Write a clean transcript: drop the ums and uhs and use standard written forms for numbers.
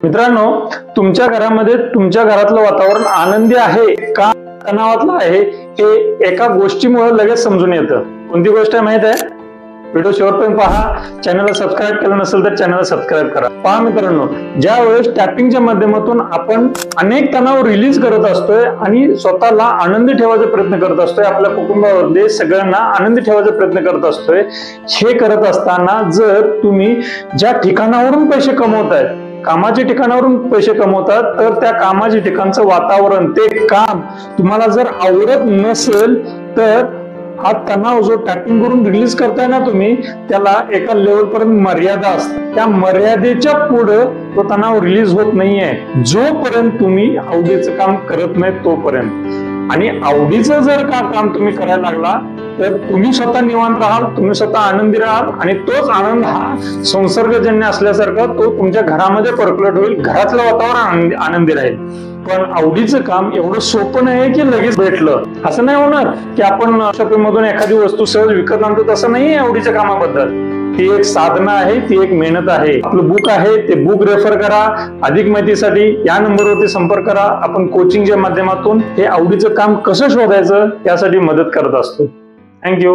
मित्रांनो, तुमच्या घरामध्ये तुमच्या घरातलं वातावरण आनंदी आहे का तणावातलं आहे हे एका गोष्टीमुळे लगेच समजून येतं. कोणती गोष्ट आहे माहित आहे? व्हिडिओ शेवटपर्यंत पहा. चॅनलला सबस्क्राईब केलं नसेल तर चॅनलला सबस्क्राईब करा. पहा मित्रांनो, ज्या वेळेस टॅपिंगच्या माध्यमातून आपण अनेक तणाव रिलीज करत असतोय आणि स्वतःला आनंदी ठेवायचा प्रयत्न करत असतोय, आपल्या कुटुंबामध्ये सगळ्यांना आनंदी ठेवायचा प्रयत्न करत असतोय. हे करत असताना जर तुम्ही ज्या ठिकाणावरून पैसे कमवताय, कामाच्या ठिकाणावरून पैसे कमवतात, तर त्या कामाच्या ठिकाणचं वातावरण, ते काम तुम्हाला जर आवडत नसेल तर हा तणाव जो टॅपिंग करून रिलीज करताय ना तुम्ही, त्याला एका लेवल पर्यंत मर्यादा असते. त्या मर्यादेच्या पुढे तो तणाव रिलीज होत नाहीये जोपर्यंत तुम्ही आवडीचं काम करत नाही तोपर्यंत. आणि आवडीचं जर का काम तुम्ही करायला लागला तर तुम्ही स्वतः निवांत राहाल, तुम्ही स्वतः आनंदी राहाल आणि तोच आनंद हा संसर्गजन्य असल्यासारखा तो तुमच्या घरामध्ये पर्क्युलेट होईल. घरातलं वातावरण आनंदी राहील. पण आवडीचं काम एवढं सोपं नाही की लगेच भेटलं. असं नाही होणार की आपण शॉपिंग मधून एखादी वस्तू सहज विकत आणतो, तसं नाहीये आवडीच्या कामाबद्दल. ती एक साधना आहे, ती एक मेहनत आहे. आपलं बुक आहे, ते बुक रेफर करा. अधिक माहितीसाठी या नंबरवरती संपर्क करा. आपण कोचिंगच्या माध्यमातून हे आवडीचं काम कसं शोधायचं यासाठी मदत करत असतो. थँक्यू.